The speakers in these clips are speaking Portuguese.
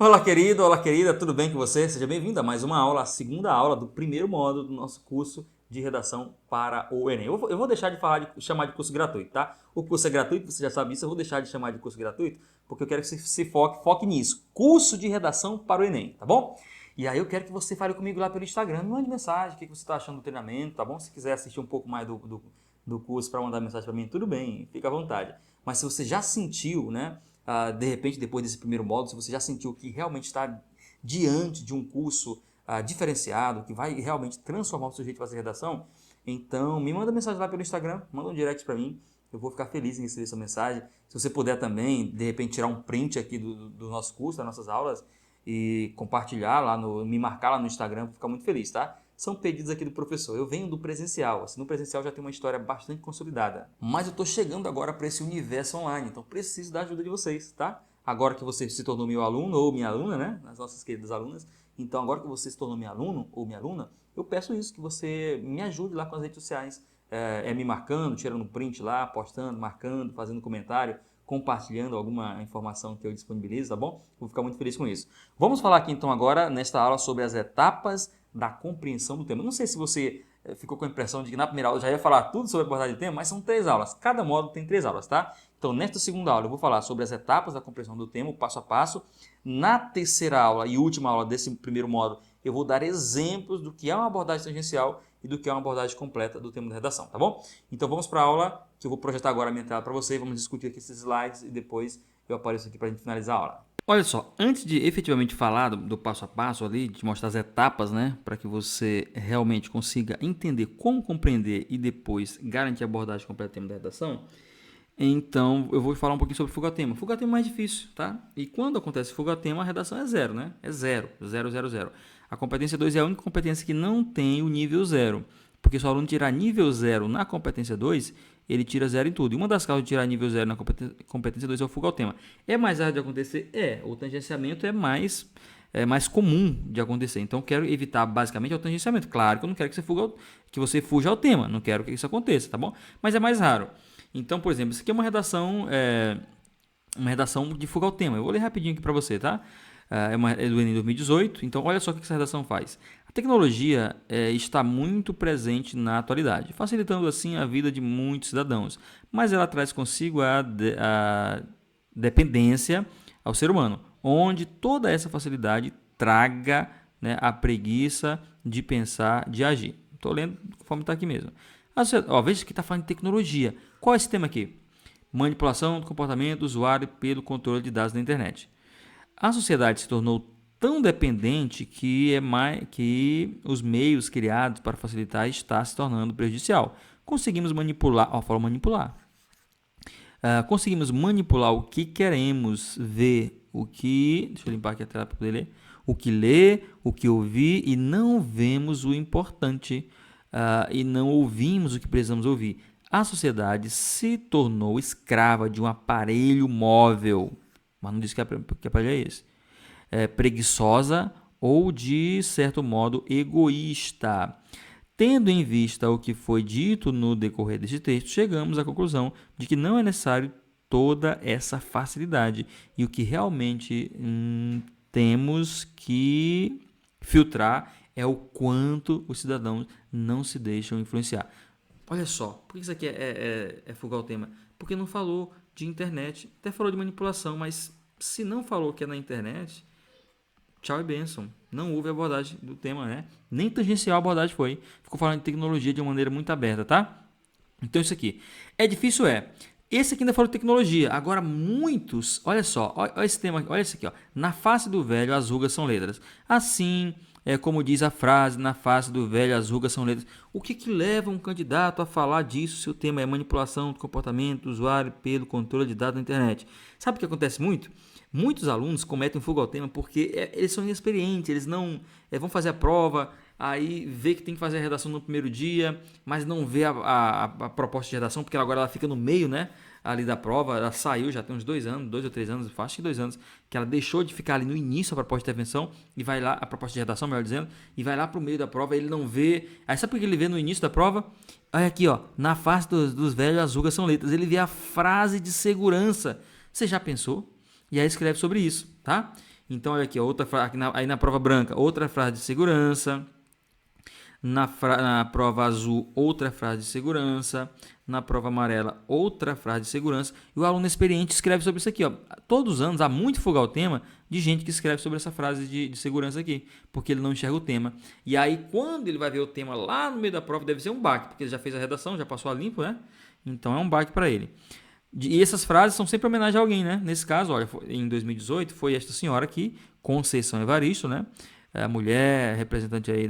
Olá, querido, olá, querida, tudo bem com você? Seja bem-vindo a mais uma aula, a segunda aula do primeiro módulo do nosso curso de redação para o Enem. Eu vou deixar de chamar de curso gratuito, tá? O curso é gratuito, você já sabe isso, eu vou deixar de chamar de curso gratuito, porque eu quero que você se foque nisso. Curso de redação para o Enem, tá bom? E aí eu quero que você fale comigo lá pelo Instagram, me mande mensagem, o que você está achando do treinamento, tá bom? Se quiser assistir um pouco mais do curso para mandar mensagem para mim, tudo bem, fica à vontade. Mas se você já sentiu, né? De repente, depois desse primeiro módulo, se você já sentiu que realmente está diante de um curso diferenciado, que vai realmente transformar o seu jeito de fazer redação, então me manda mensagem lá pelo Instagram, manda um direct para mim, eu vou ficar feliz em receber essa mensagem. Se você puder também, de repente, tirar um print aqui do nosso curso, das nossas aulas, e compartilhar lá, me marcar lá no Instagram, vou ficar muito feliz, tá? São pedidos aqui do professor. Eu venho do presencial, assim, no presencial já tem uma história bastante consolidada. Mas eu estou chegando agora para esse universo online, então preciso da ajuda de vocês, tá? Agora que você se tornou meu aluno ou minha aluna, né? As nossas queridas alunas. Então agora que você se tornou meu aluno ou minha aluna, eu peço isso, que você me ajude lá com as redes sociais. Me marcando, tirando print lá, postando, marcando, fazendo comentário, compartilhando alguma informação que eu disponibilizo, tá bom? Vou ficar muito feliz com isso. Vamos falar aqui então agora, nesta aula, sobre as etapas da compreensão do tema. Eu não sei se você ficou com a impressão de que na primeira aula eu já ia falar tudo sobre a abordagem do tema, mas são 3 aulas. Cada módulo tem 3 aulas, tá? Então, nesta segunda aula eu vou falar sobre as etapas da compreensão do tema, o passo a passo. Na terceira aula e última aula desse primeiro módulo, eu vou dar exemplos do que é uma abordagem tangencial e do que é uma abordagem completa do tema da redação, tá bom? Então, vamos para a aula, que eu vou projetar agora a minha tela para você, vamos discutir aqui esses slides e depois eu apareço aqui para a gente finalizar a aula. Olha só, antes de efetivamente falar do passo a passo ali, de mostrar as etapas, né, para que você realmente consiga entender como compreender e depois garantir a abordagem completa do tema da redação, então eu vou falar um pouquinho sobre fuga ao tema. Fuga ao tema é mais difícil, tá? E quando acontece fuga ao tema, a redação é zero, né? É zero, zero, zero, zero. A competência 2 é a única competência que não tem o nível zero, porque se o aluno tirar nível zero na competência 2, ele tira zero em tudo. E uma das causas de tirar nível zero na competência 2 é o fuga ao tema. É mais raro de acontecer? O tangenciamento é mais comum de acontecer. Então, eu quero evitar basicamente o tangenciamento. Claro que eu não quero que você fuja ao tema, não quero que isso aconteça, tá bom? Mas é mais raro. Então, por exemplo, isso aqui é uma redação de fuga ao tema. Eu vou ler rapidinho aqui para você, tá? É do Enem 2018. Então, olha só o que essa redação faz. A tecnologia está muito presente na atualidade, facilitando assim a vida de muitos cidadãos, mas ela traz consigo a dependência ao ser humano, onde toda essa facilidade traga, né, a preguiça de pensar, de agir. Estou lendo conforme está aqui mesmo. Veja que está falando de tecnologia. Qual é esse tema aqui? Manipulação do comportamento do usuário pelo controle de dados na internet. A sociedade se tornou tão dependente que os meios criados para facilitar está se tornando prejudicial. Conseguimos manipular, conseguimos manipular o que queremos ver, deixa eu limpar aqui a tela para poder ler, o que ler, o que ouvir, e não vemos o importante, e não ouvimos o que precisamos ouvir. A sociedade se tornou escrava de um aparelho móvel, mas não diz que aparelho é esse, preguiçosa ou, de certo modo, egoísta. Tendo em vista o que foi dito no decorrer deste texto, chegamos à conclusão de que não é necessário toda essa facilidade e o que realmente temos que filtrar é o quanto os cidadãos não se deixam influenciar. Olha só, por que isso aqui é fugar o tema? Porque não falou de internet, até falou de manipulação, mas se não falou que é na internet, tchau e benção. Não houve abordagem do tema, né? Nem tangencial a abordagem foi. Ficou falando de tecnologia de uma maneira muito aberta, tá? Então isso aqui. É difícil, Esse aqui ainda falou de tecnologia. Agora muitos, olha só, olha esse tema, olha esse aqui, ó. Na face do velho as rugas são letras. Assim, como diz a frase, na face do velho as rugas são letras. O que leva um candidato a falar disso se o tema é manipulação do comportamento do usuário pelo controle de dados na internet? Sabe o que acontece muito? Muitos alunos cometem fuga ao tema porque eles são inexperientes, eles não vão fazer a prova, aí vê que tem que fazer a redação no primeiro dia, mas não vê a proposta de redação, porque agora ela fica no meio, né, ali da prova. Ela saiu já tem uns 2 anos, 2 ou 3 anos, acho que 2 anos, que ela deixou de ficar ali no início a proposta de intervenção, e vai lá, a proposta de redação, melhor dizendo, e vai lá para o meio da prova, ele não vê. Aí sabe por que ele vê no início da prova? Olha aqui, na face dos velhos as rugas são letras, ele vê a frase de segurança. Você já pensou? E aí escreve sobre isso, tá? Então, olha aqui, outra frase, aí na prova branca, outra frase de segurança. Na prova azul, outra frase de segurança. Na prova amarela, outra frase de segurança. E o aluno experiente escreve sobre isso aqui. Ó. Todos os anos há muito fogar o tema de gente que escreve sobre essa frase de segurança aqui, porque ele não enxerga o tema. E aí, quando ele vai ver o tema lá no meio da prova, deve ser um baque, porque ele já fez a redação, já passou a limpo, né? Então é um baque para ele. E essas frases são sempre homenagem a alguém, né? Nesse caso, olha, em 2018 foi esta senhora aqui, Conceição Evaristo, né? A mulher, representante aí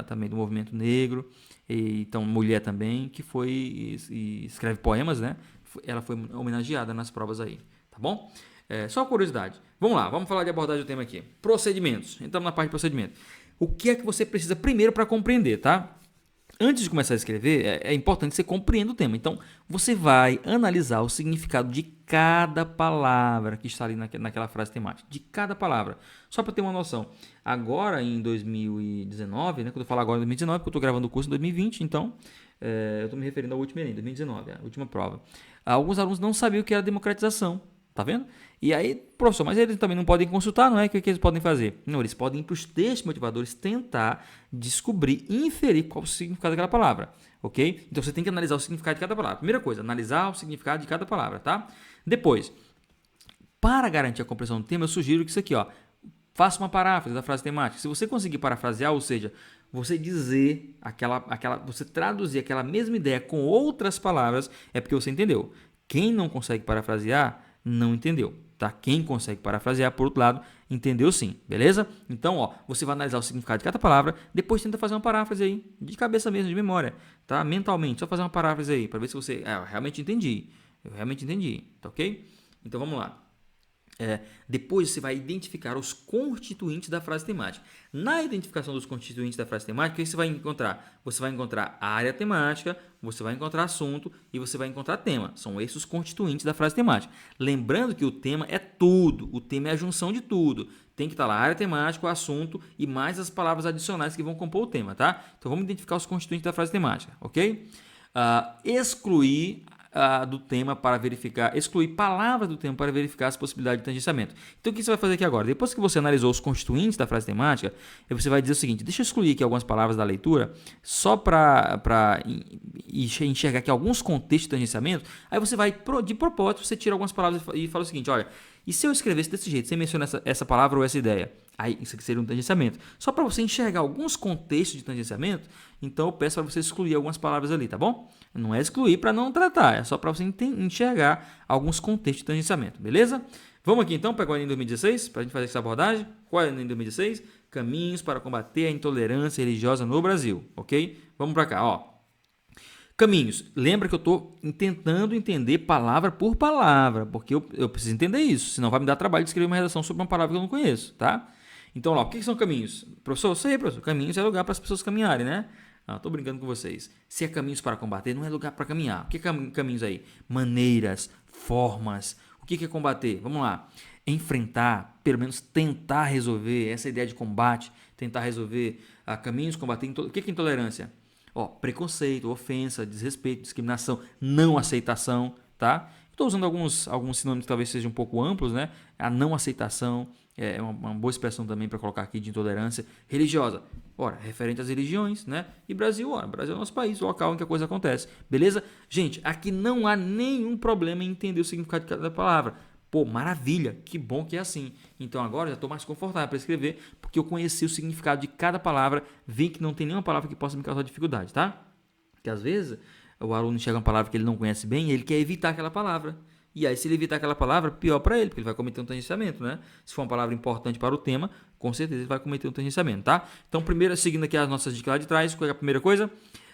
também do movimento negro, então mulher também, que foi e escreve poemas, né? Ela foi homenageada nas provas aí, tá bom? Só curiosidade. Vamos lá, vamos falar de abordagem do tema aqui. Procedimentos. Entramos na parte de procedimento. O que é que você precisa primeiro para compreender, tá? Antes de começar a escrever, é importante que você compreenda o tema. Então, você vai analisar o significado de cada palavra que está ali naquela frase temática. De cada palavra. Só para ter uma noção. Agora, em 2019, né, quando eu falo agora em 2019, porque eu estou gravando o curso em 2020, então, eu estou me referindo ao último Enem, 2019, a última prova. Alguns alunos não sabiam o que era democratização. Tá vendo? E aí, professor, mas eles também não podem consultar, não é? O que eles podem fazer? Não, eles podem ir para os textos motivadores tentar descobrir, inferir qual o significado daquela palavra, ok? Então, você tem que analisar o significado de cada palavra. Primeira coisa, analisar o significado de cada palavra, tá? Depois, para garantir a compreensão do tema, eu sugiro que isso aqui, ó, faça uma paráfrase da frase temática. Se você conseguir parafrasear, ou seja, você dizer você traduzir aquela mesma ideia com outras palavras, é porque você entendeu. Quem não consegue parafrasear, não entendeu, tá? Quem consegue parafrasear, por outro lado, entendeu sim, beleza? Então, ó, você vai analisar o significado de cada palavra, depois tenta fazer uma paráfrase aí, de cabeça mesmo, de memória, tá? Mentalmente, só fazer uma paráfrase aí, para ver se você... eu realmente entendi, tá ok? Então, vamos lá. Depois você vai identificar os constituintes da frase temática. Na identificação dos constituintes da frase temática, o que você vai encontrar? Você vai encontrar a área temática, você vai encontrar assunto e você vai encontrar tema. São esses os constituintes da frase temática. Lembrando que o tema é tudo, o tema é a junção de tudo. Tem que estar lá a área temática, o assunto e mais as palavras adicionais que vão compor o tema, tá? Então vamos identificar os constituintes da frase temática, ok? Excluir do tema para verificar, excluir palavras do tema para verificar as possibilidades de tangenciamento. Então, o que você vai fazer aqui agora? Depois que você analisou os constituintes da frase temática, você vai dizer o seguinte, deixa eu excluir aqui algumas palavras da leitura, só para enxergar aqui alguns contextos de tangenciamento, aí você vai, de propósito, você tira algumas palavras e fala o seguinte, olha, e se eu escrevesse desse jeito, sem mencionar essa palavra ou essa ideia? Aí isso aqui seria um tangenciamento. Só para você enxergar alguns contextos de tangenciamento, então eu peço para você excluir algumas palavras ali, tá bom? Não é excluir para não tratar, é só para você enxergar alguns contextos de tangenciamento, beleza? Vamos aqui então para o Enem 2016, para a gente fazer essa abordagem. Qual é o Enem 2016? Caminhos para combater a intolerância religiosa no Brasil, ok? Vamos para cá, ó. Caminhos. Lembra que eu estou tentando entender palavra por palavra, porque eu preciso entender isso, senão vai me dar trabalho de escrever uma redação sobre uma palavra que eu não conheço, tá? Então, lá, o que são caminhos? Professor, eu sei, professor. Caminhos é lugar para as pessoas caminharem, né? Estou brincando com vocês. Se é caminhos para combater, não é lugar para caminhar. O que é caminhos aí? Maneiras, formas. O que é combater? Vamos lá. Enfrentar, pelo menos tentar resolver, essa ideia de combate, tentar resolver caminhos, combater. O que é intolerância? Preconceito, ofensa, desrespeito, discriminação, não aceitação, tá? Estou usando alguns sinônimos que talvez sejam um pouco amplos, né? A não aceitação é uma boa expressão também para colocar aqui de intolerância religiosa. Referente às religiões, né? E Brasil, Brasil é o nosso país, o local em que a coisa acontece, beleza? Gente, aqui não há nenhum problema em entender o significado de cada palavra. Pô, maravilha, que bom que é assim. Então agora já estou mais confortável para escrever, porque eu conheci o significado de cada palavra, vi que não tem nenhuma palavra que possa me causar dificuldade, tá? Porque às vezes o aluno chega a uma palavra que ele não conhece bem e ele quer evitar aquela palavra. E aí, se ele evitar aquela palavra, pior para ele, porque ele vai cometer um tangenciamento, né? Se for uma palavra importante para o tema, com certeza ele vai cometer um tangenciamento, tá? Então, primeiro, seguindo aqui as nossas dicas lá de trás, qual é a primeira coisa?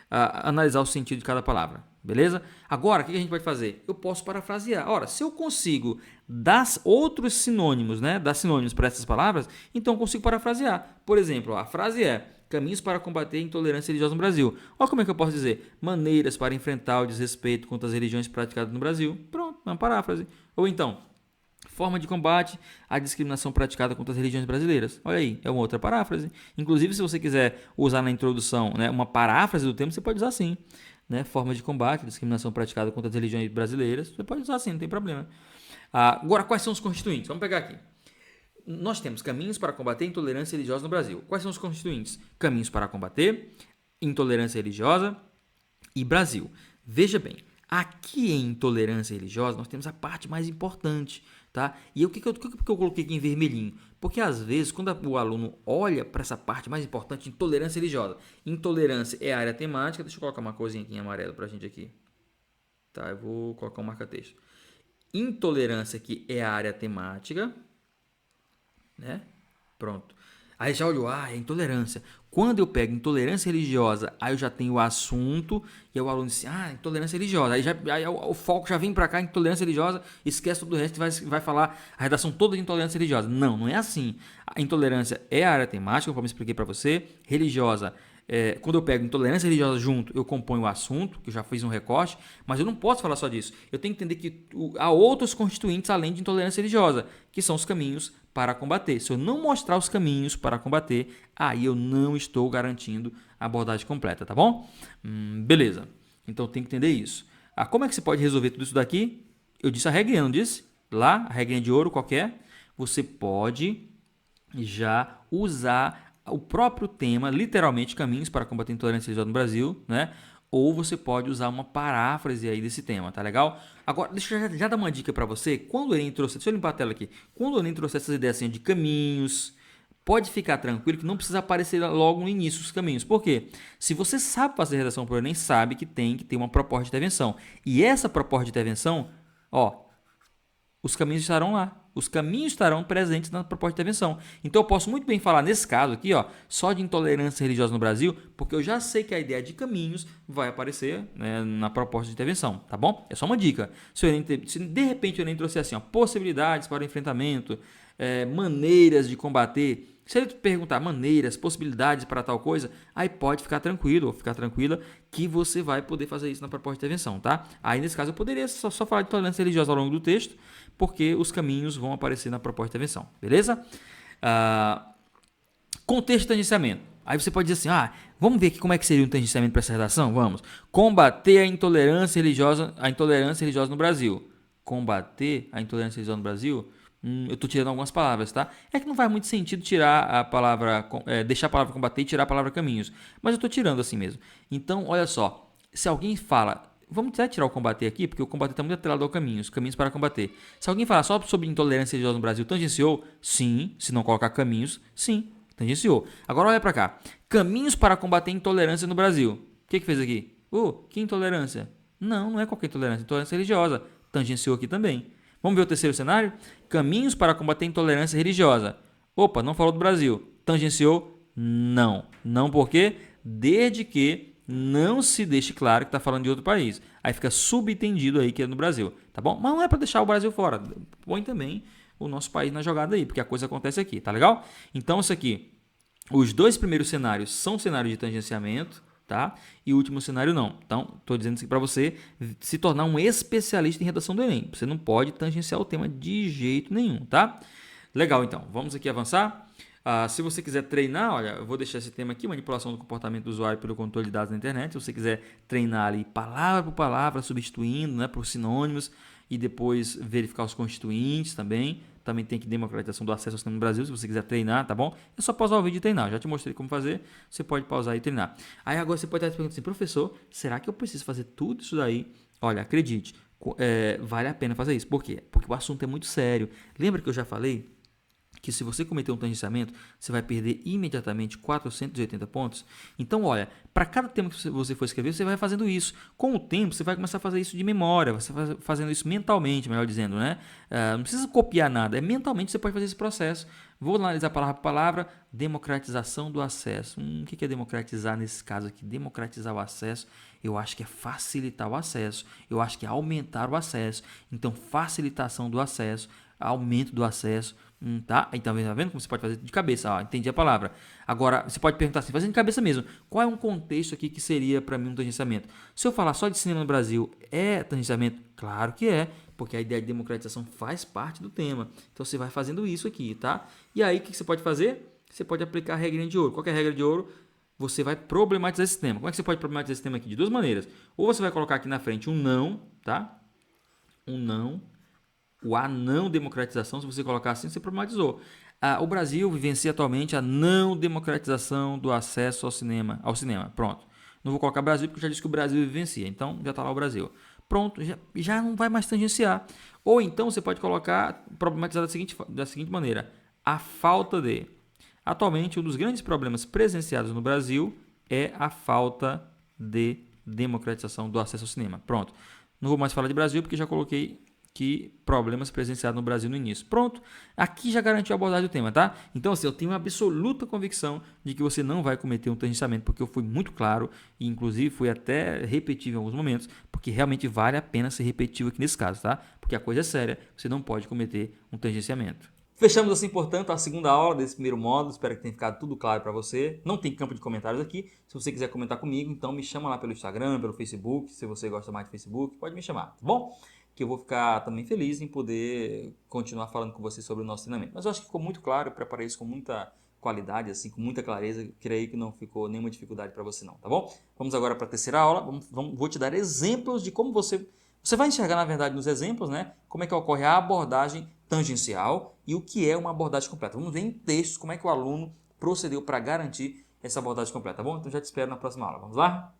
Analisar o sentido de cada palavra, beleza? Agora, o que a gente vai fazer? Eu posso parafrasear. Ora, se eu consigo dar outros sinônimos, né? Dar sinônimos para essas palavras, então eu consigo parafrasear. Por exemplo, a frase é: caminhos para combater a intolerância religiosa no Brasil. Olha como é que eu posso dizer: maneiras para enfrentar o desrespeito contra as religiões praticadas no Brasil. Pronto, é uma paráfrase. Ou então, forma de combate à discriminação praticada contra as religiões brasileiras. Olha aí, é uma outra paráfrase. Inclusive, se você quiser usar na introdução, né, uma paráfrase do tema, você pode usar sim. Né? Forma de combate à discriminação praticada contra as religiões brasileiras. Você pode usar sim, não tem problema. Agora, quais são os constituintes? Vamos pegar aqui. nós temos caminhos para combater a intolerância religiosa no Brasil. Quais são os constituintes? Caminhos para combater intolerância religiosa e Brasil. Veja bem, aqui em intolerância religiosa nós temos a parte mais importante, tá? E o que eu coloquei aqui em vermelhinho? Porque às vezes quando o aluno olha para essa parte mais importante, intolerância religiosa, intolerância é a área temática, deixa eu colocar uma coisinha aqui em amarelo para a gente aqui. Tá, eu vou colocar um marca-texto. Intolerância aqui é a área temática, né? Pronto. Aí já olhou, é intolerância. Quando eu pego intolerância religiosa, aí eu já tenho o assunto, e aí o aluno diz, intolerância religiosa. Aí o foco já vem para cá, intolerância religiosa, esquece todo o resto e vai falar a redação toda de intolerância religiosa. Não é assim. A intolerância é a área temática, como eu expliquei para você. Religiosa, quando eu pego intolerância religiosa junto, eu componho o assunto, que eu já fiz um recorte, mas eu não posso falar só disso. Eu tenho que entender que há outros constituintes além de intolerância religiosa, que são os caminhos para combater. Se eu não mostrar os caminhos para combater, aí eu não estou garantindo a abordagem completa, tá bom? Beleza. Então tem que entender isso. Como é que você pode resolver tudo isso daqui? Eu disse a regrinha, não disse? Lá, a regrinha de ouro qualquer. Você pode já usar o próprio tema, literalmente, caminhos para combater a intolerância religiosa no Brasil, né? Ou você pode usar uma paráfrase aí desse tema, tá legal? Agora, deixa eu já dar uma dica para você. Quando o Enem trouxe, deixa eu limpar a tela aqui. Quando o Enem trouxe essas ideias assim, de caminhos, pode ficar tranquilo que não precisa aparecer logo no início os caminhos. Por quê? Se você sabe fazer redação para o Enem, sabe que tem que ter uma proposta de intervenção. E essa proposta de intervenção, os caminhos estarão lá. Os caminhos estarão presentes na proposta de intervenção. Então eu posso muito bem falar nesse caso aqui, só de intolerância religiosa no Brasil, porque eu já sei que a ideia de caminhos vai aparecer, né, na proposta de intervenção, tá bom? É só uma dica. Se de repente eu nem trouxe assim, possibilidades para o enfrentamento, maneiras de combater. Se ele te perguntar maneiras, possibilidades para tal coisa, aí pode ficar tranquilo ou ficar tranquila que você vai poder fazer isso na proposta de intervenção, tá? Aí nesse caso eu poderia só falar de tolerância religiosa ao longo do texto, porque os caminhos vão aparecer na proposta de intervenção, beleza? Contexto de tangenciamento. Aí você pode dizer assim, vamos ver aqui como é que seria um tangenciamento para essa redação? Vamos. Combater a intolerância religiosa no Brasil. Combater a intolerância religiosa no Brasil? Eu estou tirando algumas palavras, tá? É que não faz muito sentido tirar a palavra, deixar a palavra combater e tirar a palavra caminhos. Mas eu estou tirando assim mesmo. Então, olha só. Se alguém fala, vamos até tirar o combater aqui, porque o combater está muito atrelado ao caminhos para combater. Se alguém falar só sobre intolerância religiosa no Brasil, tangenciou? Sim. Se não colocar caminhos, sim, tangenciou. Agora olha para cá. Caminhos para combater intolerância no Brasil. O que fez aqui? Que intolerância? Não é qualquer intolerância. Intolerância religiosa. Tangenciou aqui também. Vamos ver o terceiro cenário? Caminhos para combater a intolerância religiosa. Opa, não falou do Brasil. Tangenciou? Não. Não por quê? Desde que não se deixe claro que está falando de outro país. Aí fica subentendido aí que é no Brasil, tá bom? Mas não é para deixar o Brasil fora. Põe também o nosso país na jogada aí, porque a coisa acontece aqui, tá legal? Então isso aqui, os dois primeiros cenários são cenários de tangenciamento, tá? E o último cenário não. Então, estou dizendo isso para você se tornar um especialista em redação do Enem. Você não pode tangenciar o tema de jeito nenhum, tá? Legal, então. Vamos aqui avançar. Se você quiser treinar, olha, eu vou deixar esse tema aqui, manipulação do comportamento do usuário pelo controle de dados na internet. Se você quiser treinar ali palavra por palavra, substituindo, né, por sinônimos e depois verificar os constituintes também. Também tem aqui democratização do acesso ao sistema no Brasil, se você quiser treinar, tá bom? É só pausar o vídeo e treinar. Eu já te mostrei como fazer, você pode pausar e treinar. Aí agora você pode estar se perguntando assim, professor, será que eu preciso fazer tudo isso daí? Olha, acredite, vale a pena fazer isso. Por quê? Porque o assunto é muito sério. Lembra que eu já falei que se você cometer um tangenciamento, você vai perder imediatamente 480 pontos. Então, olha, para cada tema que você for escrever, você vai fazendo isso. Com o tempo, você vai começar a fazer isso de memória, você vai fazendo isso mentalmente, melhor dizendo, né? Não precisa copiar nada, mentalmente você pode fazer esse processo. Vou analisar palavra por palavra, democratização do acesso. O que é democratizar nesse caso aqui? Democratizar o acesso, eu acho que é facilitar o acesso, eu acho que é aumentar o acesso. Então, facilitação do acesso, aumento do acesso, tá? Então, tá vendo como você pode fazer de cabeça? Entendi a palavra. Agora, você pode perguntar assim, fazendo de cabeça mesmo, qual é um contexto aqui que seria para mim um tangenciamento? Se eu falar só de cinema no Brasil, é tangenciamento? Claro que é, porque a ideia de democratização faz parte do tema. Então, você vai fazendo isso aqui, tá? E aí, o que você pode fazer? Você pode aplicar a regrinha de ouro. Qual que é a regra de ouro? Você vai problematizar esse tema. Como é que você pode problematizar esse tema aqui? De duas maneiras. Ou você vai colocar aqui na frente um não, tá? Um não. O a não democratização, se você colocar assim, você problematizou. O Brasil vivencia atualmente a não democratização do acesso ao cinema. Pronto. Não vou colocar Brasil porque eu já disse que o Brasil vivencia. Então já está lá o Brasil. Pronto, já não vai mais tangenciar. Ou então você pode colocar, problematizar da seguinte maneira. A falta de. Atualmente, um dos grandes problemas presenciados no Brasil é a falta de democratização do acesso ao cinema. Pronto. Não vou mais falar de Brasil porque já coloquei que problemas presenciados no Brasil no início. Pronto, aqui já garantiu a abordagem do tema, tá? Então, assim, eu tenho uma absoluta convicção de que você não vai cometer um tangenciamento, porque eu fui muito claro e, inclusive, fui até repetitivo em alguns momentos, porque realmente vale a pena ser repetitivo aqui nesse caso, tá? Porque a coisa é séria, você não pode cometer um tangenciamento. Fechamos assim, portanto, a segunda aula desse primeiro módulo. Espero que tenha ficado tudo claro para você. Não tem campo de comentários aqui. Se você quiser comentar comigo, então me chama lá pelo Instagram, pelo Facebook. Se você gosta mais de Facebook, pode me chamar, tá bom? Que eu vou ficar também feliz em poder continuar falando com você sobre o nosso treinamento. Mas eu acho que ficou muito claro, eu preparei isso com muita qualidade, assim, com muita clareza. Creio que não ficou nenhuma dificuldade para você não, tá bom? Vamos agora para a terceira aula. Vou te dar exemplos de como você vai enxergar, na verdade, nos exemplos, né? Como é que ocorre a abordagem tangencial e o que é uma abordagem completa. Vamos ver em textos como é que o aluno procedeu para garantir essa abordagem completa, tá bom? Então já te espero na próxima aula. Vamos lá?